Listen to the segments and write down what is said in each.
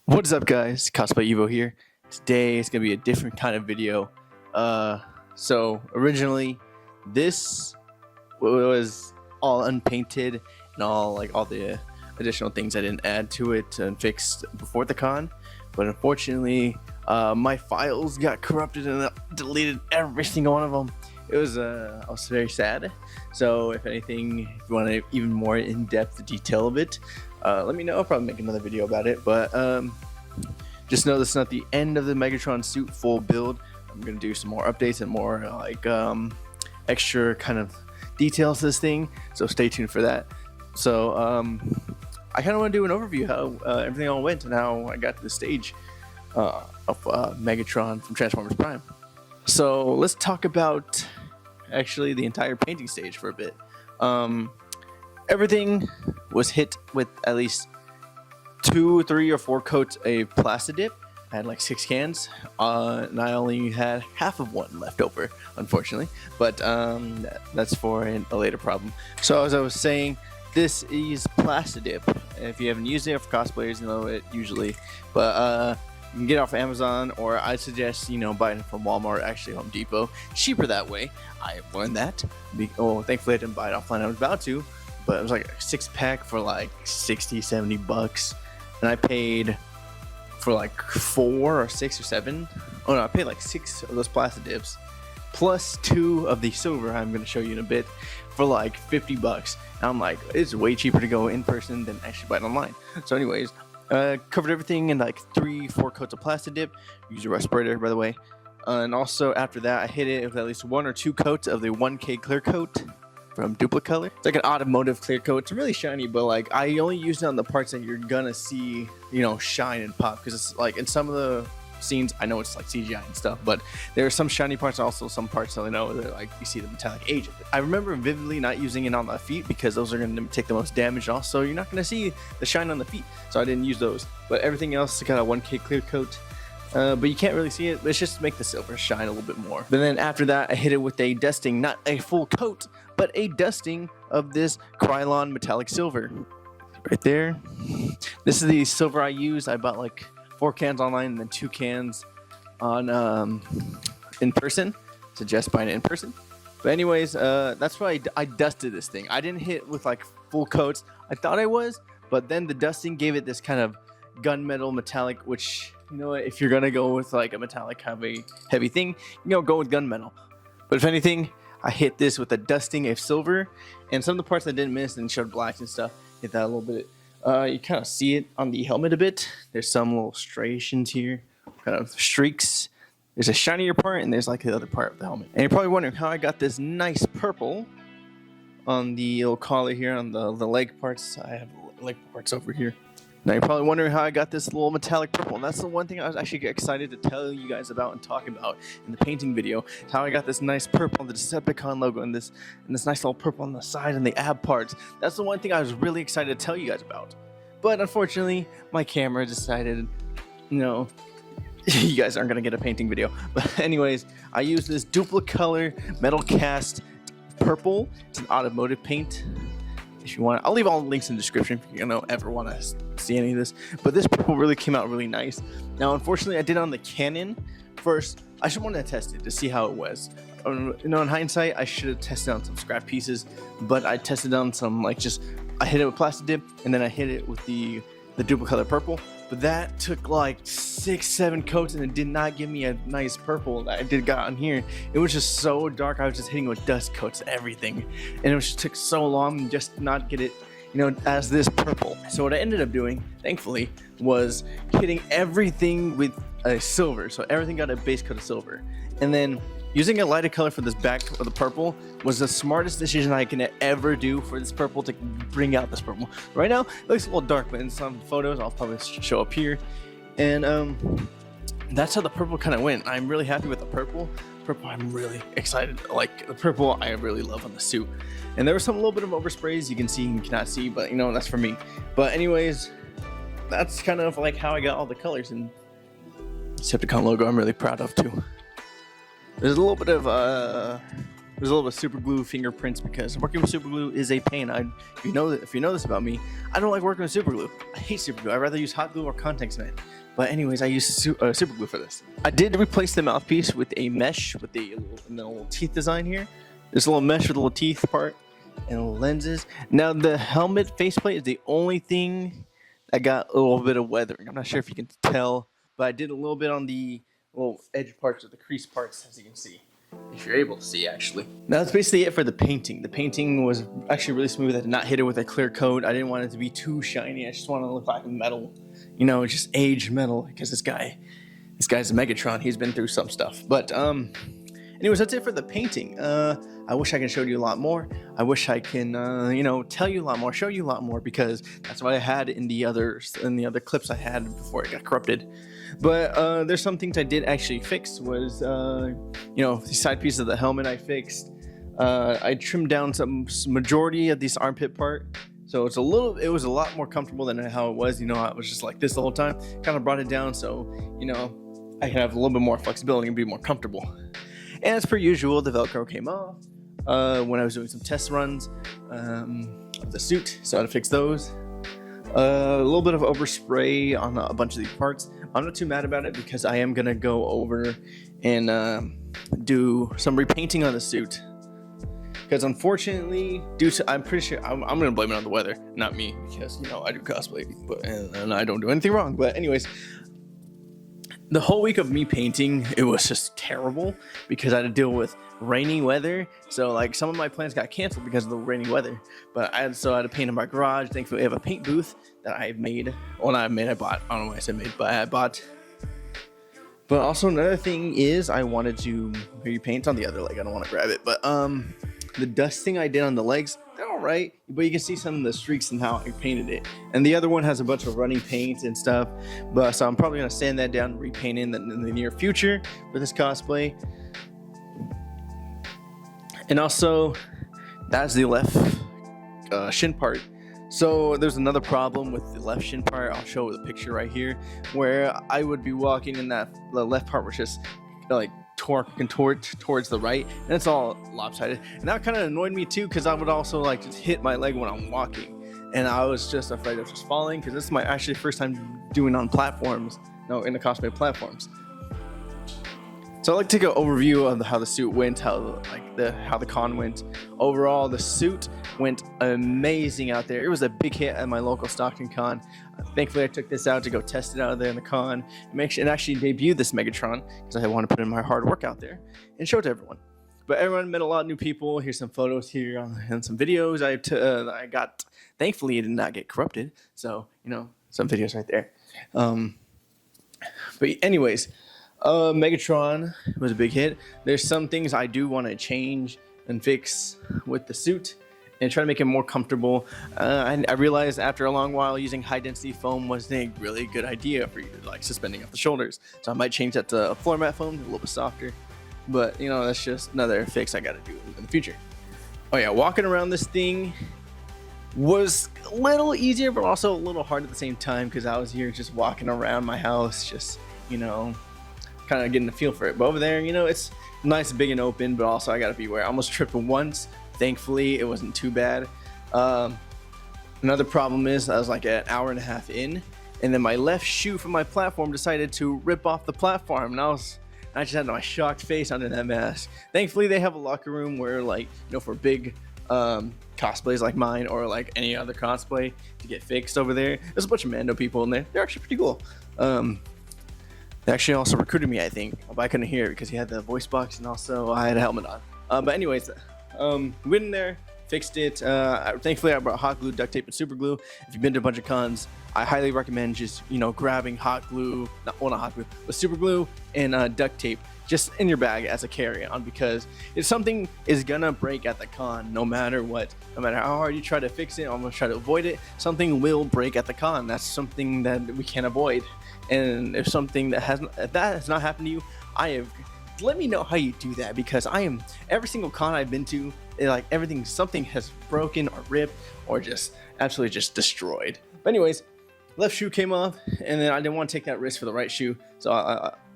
What is up, guys? Cosplay Evo here. Today it's gonna be a different kind of video. So originally this was all unpainted and all the additional things I didn't add to it and fixed before the con, but unfortunately my files got corrupted and deleted every single one of them. It was I was very sad. So if anything, if you want to even more in-depth detail of it, let me know. I'll probably make another video about it, but just know this is not the end of the Megatron suit full build. I'm gonna do some more updates and more extra kind of details to this thing, so stay tuned for that. So I kind of want to do an overview how everything all went and how I got to the stage of Megatron from Transformers Prime. So let's talk about actually the entire painting stage for a bit. Everything was hit with at least 2, 3, or 4 coats of Plastidip. I had like 6 cans, and I only had half of one left over, unfortunately. But that's for a later problem. So as I was saying, this is Plastidip. If you haven't used it for cosplayers, you know it usually, but you can get it off Amazon, or I suggest buying it from Walmart, actually Home Depot. Cheaper that way. I have learned that. Thankfully I didn't buy it offline. I was about to, but it was like a 6-pack for like 60, 70 bucks. And I paid for like 4 or 6 or 7. Oh no, I paid like 6 of those Plastidips plus 2 of the silver I'm going to show you in a bit for like 50 bucks. And I'm like, it's way cheaper to go in person than actually buy it online. So anyways, covered everything in like 3, 4 coats of Plastidip. Use a respirator, by the way. And also after that, I hit it with at least 1 or 2 coats of the 1K clear coat from Duplicolor. It's like an automotive clear coat. It's really shiny, but like I only use it on the parts that you're gonna see, shine and pop. Because it's like in some of the scenes, I know it's like CGI and stuff, but there are some shiny parts, also some parts that I know that like you see the metallic age of it. I remember vividly not using it on the feet because those are going to take the most damage. Also, you're not going to see the shine on the feet, so I didn't use those. But everything else got a 1K clear coat. But you can't really see it. It's just to make the silver shine a little bit more. But then after that, I hit it with a dusting, not a full coat, but a dusting of this Krylon metallic silver. Right there. This is the silver I used. I bought like 4 cans online and then 2 cans on in person. Suggest buying it in person. But anyways, that's why I dusted this thing. I didn't hit with like full coats. I thought I was, but then the dusting gave it this kind of gunmetal metallic, which if you're gonna go with like a metallic heavy thing, go with gunmetal. But if anything, I hit this with a dusting of silver, and some of the parts I didn't miss and showed black and stuff, hit that a little bit. You kind of see it on the helmet a bit. There's some little striations here, kind of streaks. There's a shinier part, and there's like the other part of the helmet. And you're probably wondering how I got this nice purple on the little collar here, on the leg parts. I have leg parts over here. Now you're probably wondering how I got this little metallic purple, and that's the one thing I was actually excited to tell you guys about and talk about in the painting video. How I got this nice purple on the Decepticon logo and this nice little purple on the side and the ab parts. That's the one thing I was really excited to tell you guys about. But unfortunately, my camera decided, you guys aren't gonna get a painting video. But anyways, I used this Duplicolor metal cast purple. It's an automotive paint. If you want, I'll leave all the links in the description if you ever want to see any of this. But this purple really came out really nice. Now, unfortunately, I did it on the Canon first. I just wanted to test it to see how it was. In hindsight, I should have tested on some scrap pieces, but I tested on some I hit it with Plastidip, and then I hit it with the Duplicolor purple. But that took like 6, 7 coats, and it did not give me a nice purple that I got on here. It was just so dark. I was just hitting with dust coats, everything, and it just took so long just not get it, as this purple. So what I ended up doing, thankfully, was hitting everything with a silver. So everything got a base coat of silver, and then using a lighter color for this back of the purple was the smartest decision I can ever do for this purple to bring out this purple. Right now, it looks a little dark, but in some photos, I'll probably show up here. And that's how the purple kind of went. I'm really happy with the purple. I'm really excited. Like the purple, I really love on the suit. And there was some little bit of oversprays you can see and cannot see, but that's for me. But anyways, that's kind of like how I got all the colors. And Decepticon logo, I'm really proud of too. There's a little bit of There's a little bit of super glue fingerprints because working with super glue is a pain. If you know this about me, I don't like working with super glue. I hate super glue. I'd rather use hot glue or contact cement. But anyways, I use super glue for this. I did replace the mouthpiece with a mesh with a little teeth design here. There's a little mesh with a little teeth part and lenses. Now the helmet faceplate is the only thing that got a little bit of weathering. I'm not sure if you can tell, but I did a little bit on the little edge parts or the crease parts, as you can see. If you're able to see, actually. Now that's basically it for the painting. The painting was actually really smooth. I did not hit it with a clear coat. I didn't want it to be too shiny. I just wanted to look like metal, you know, just aged metal, because this guy's a Megatron. He's been through some stuff. But anyways, that's it for the painting. I wish I could show you a lot more. I wish I can, tell you a lot more, show you a lot more, because that's what I had in the other clips I had before it got corrupted. But there's some things I did actually fix. Was the side piece of the helmet I fixed. I trimmed down some majority of this armpit part, so it was a lot more comfortable than how it was. I was just like this the whole time. Kind of brought it down so I can have a little bit more flexibility and be more comfortable. And as per usual, the Velcro came off when I was doing some test runs of the suit, so I had to fix those. A little bit of overspray on a bunch of these parts. I'm not too mad about it because I am gonna go over and do some repainting on the suit. Because unfortunately, I'm pretty sure I'm gonna blame it on the weather, not me, because I do cosplay, and I don't do anything wrong. But anyways, the whole week of me painting, it was just terrible because I had to deal with rainy weather. So like some of my plans got canceled because of the rainy weather. But I had to paint in my garage. Thankfully, I have a paint booth that I made. Well, not made, I bought. I don't know why I said made, but I bought. But also another thing is I wanted to repaint on the other leg. I don't want to grab it, but the dusting I did on the legs, they're all right, but you can see some of the streaks and how I painted it. And the other one has a bunch of running paint and stuff, but so I'm probably gonna sand that down and repaint in the near future for this cosplay. And also, that's the left shin part. So there's another problem with the left shin part. I'll show the picture right here, where I would be walking in the left part was just like contort towards the right, and it's all lopsided, and that kind of annoyed me too, because I would also like just hit my leg when I'm walking, and I was just afraid of just falling, because this is my actually first time doing on platforms, in the cosplay platforms. So I'd like to take an overview of how the suit went, how the con went. Overall, the suit went amazing out there. It was a big hit at my local Stockton con. Thankfully, I took this out to go test it out there in the con and actually debut this Megatron, because I want to put in my hard work out there and show it to everyone. But everyone met a lot of new people. Here's some photos here and some videos I got. Thankfully, it did not get corrupted. So, some videos right there. But anyways, Megatron was a big hit. There's some things I do want to change and fix with the suit and try to make it more comfortable. I realized after a long while using high density foam wasn't a really good idea for you to like suspending off the shoulders. So I might change that to a floor mat foam, a little bit softer. But that's just another fix I got to do in the future. Oh yeah, walking around this thing was a little easier, but also a little hard at the same time, because I was here just walking around my house, just kind of getting a feel for it. But over there, it's nice, big and open, but also I got to beware. I almost tripped once. Thankfully, it wasn't too bad. Another problem is I was like an hour and a half in, and then my left shoe from my platform decided to rip off the platform, and I just had my shocked face under that mask. Thankfully, they have a locker room where, for big cosplays like mine or like any other cosplay to get fixed over there. There's a bunch of Mando people in there. They're actually pretty cool. They actually also recruited me, I think, but I couldn't hear it because he had the voice box and also I had a helmet on. But anyways, went in there, fixed it. Thankfully, I brought hot glue, duct tape, and super glue. If you've been to a bunch of cons, I highly recommend just, grabbing hot glue, not hot glue, but super glue and duct tape just in your bag as a carry-on, because if something is gonna break at the con, no matter what, no matter how hard you try to fix it, almost try to avoid it, something will break at the con. That's something that we can't avoid. And if something that has not happened to you, let me know how you do that, because every single con I've been to, something has broken or ripped or just absolutely just destroyed. But anyways, left shoe came off, and then I didn't want to take that risk for the right shoe, so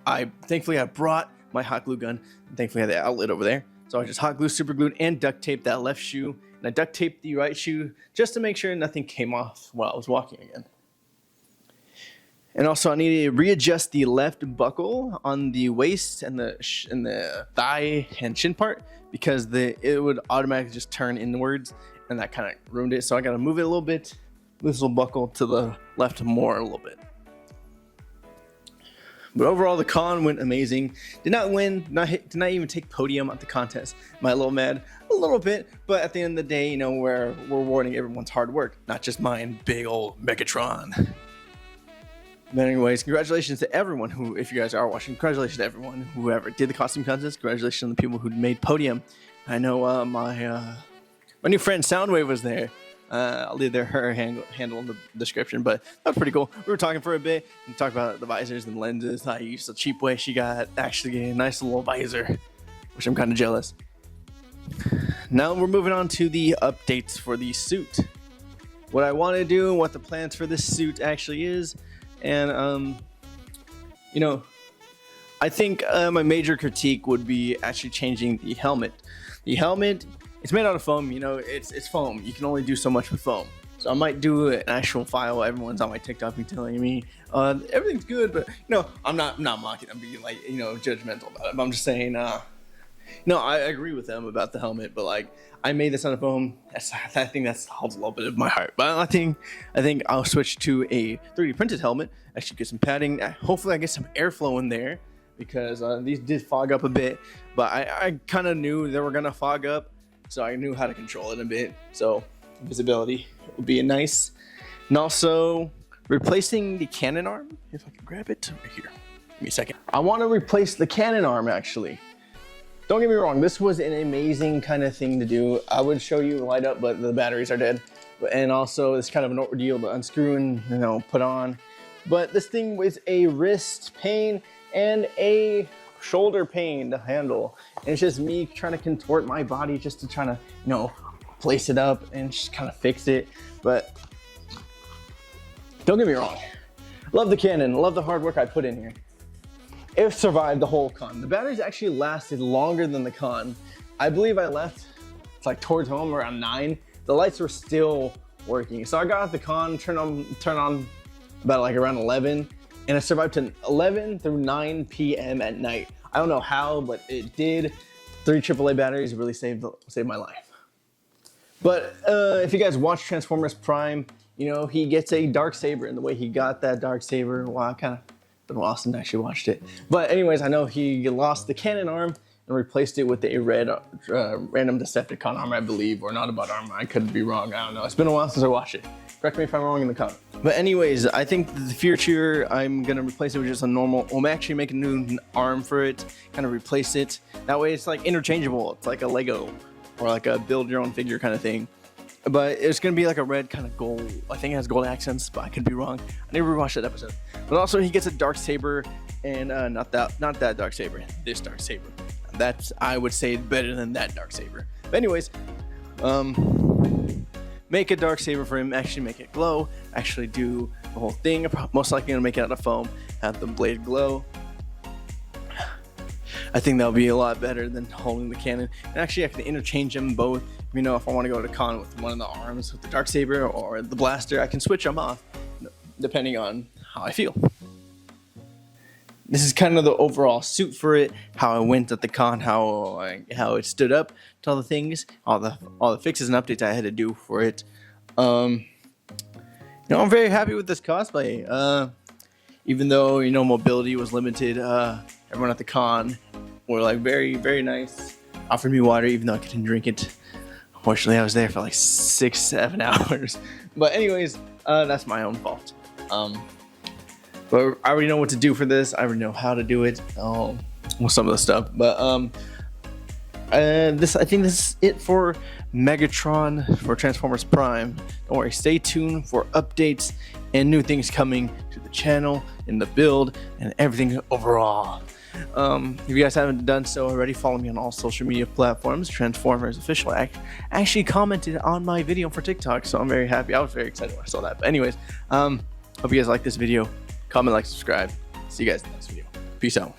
I thankfully I brought my hot glue gun. Thankfully I had the outlet over there. So I just hot glue, super glued, and duct taped that left shoe. And I duct taped the right shoe just to make sure nothing came off while I was walking again. And also I needed to readjust the left buckle on the waist and the thigh and shin part, because it would automatically just turn inwards, and that kind of ruined it. So I got to move it a little bit, move this little buckle to the left more a little bit. But overall, the con went amazing. Did not win, did not even take podium at the contest. My little mad a little bit, but at the end of the day, you know, we're rewarding everyone's hard work, not just mine, big old Megatron. But anyways, congratulations to everyone who, if you guys are watching, congratulations to everyone whoever did the costume contest. Congratulations to the people who made podium. I know my new friend Soundwave was there. I'll leave her handle in the description, but that was pretty cool. We were talking for a bit and talked about the visors and lenses. I used the cheap way. She got actually a nice little visor, which I'm kind of jealous. Now we're moving on to the updates for the suit. What I want to do, what the plans for this suit actually is, and you know, I think my major critique would be actually changing the helmet. The helmet, it's made out of foam, you know, it's foam. You can only do so much with foam. So I might do an actual file. Everyone's on my TikTok and telling me everything's good, but you know, I'm not mocking. I'm being like, you know, judgmental about it. But I'm just saying, no, I agree with them about the helmet, but like, I made this out of foam. I think that holds a little bit of my heart. But I think I'll switch to a 3D printed helmet. Actually get some padding. Hopefully I get some airflow in there, because these did fog up a bit. But I kind of knew they were gonna fog up, so I knew how to control it a bit. So visibility would be nice. And also replacing the cannon arm. If I can grab it right here. Give me a second. I want to replace the cannon arm actually. Don't get me wrong, this was an amazing kind of thing to do. I would show you light up, but the batteries are dead. And also it's kind of an ordeal to unscrew and, you know, put on. But this thing was a wrist pain and a shoulder pain to handle. And it's just me trying to contort my body just to try to, you know, place it up and just kind of fix it. But don't get me wrong, love the cannon, love the hard work I put in here. It survived the whole con. The batteries actually lasted longer than the con. I believe I left, it's like towards home around 9. The lights were still working. So I got out the con, turned on about like around 11, and I survived to 11 through 9 p.m. at night. I don't know how, but it did. 3 AAA batteries really saved my life. But if you guys watch Transformers Prime, you know, he gets a Darksaber, and the way he got that Darksaber, wow, kind of been a while since I actually watched it. But anyways, I know he lost the cannon arm and replaced it with a red random Decepticon armor, I believe, or not about armor. I could be wrong. I don't know. It's been a while since I watched it. Correct me if I'm wrong in the comment. But anyways, I think the future, I'm gonna replace it with just a normal. I'm actually making a new arm for it, kind of replace it. That way, it's like interchangeable. It's like a Lego or like a build your own figure kind of thing. But it's gonna be like a red kind of gold. I think it has gold accents, but I could be wrong. I never rewatched that episode. But also, he gets a Darksaber, and not that Darksaber, this Darksaber. That's, I would say, better than that Darksaber. But anyways, make a Darksaber for him. Actually, make it glow. Actually, do the whole thing. I'm most likely gonna make it out of foam. Have the blade glow. I think that'll be a lot better than holding the cannon. And actually, I can interchange them both. You know, if I want to go to con with one of the arms with the Darksaber or the blaster, I can switch them off depending on how I feel. This is kind of the overall suit for it, how I went at the con, how it stood up to all the things, all the fixes and updates I had to do for it. You know, I'm very happy with this cosplay. Even though, you know, mobility was limited, everyone at the con were like very, very nice. Offered me water even though I couldn't drink it. Unfortunately, I was there for like 6-7 hours. But anyways, that's my own fault. But I already know what to do for this. I already know how to do it. Well, some of the stuff. But I think this is it for Megatron for Transformers Prime. Don't worry, stay tuned for updates and new things coming to the channel, in the build, and everything overall. If you guys haven't done so already, follow me on all social media platforms. Transformers Official actually commented on my video for TikTok, so I'm very happy. I was very excited when I saw that. But anyways, hope you guys like this video. Comment, like, subscribe. See you guys in the next video. Peace out.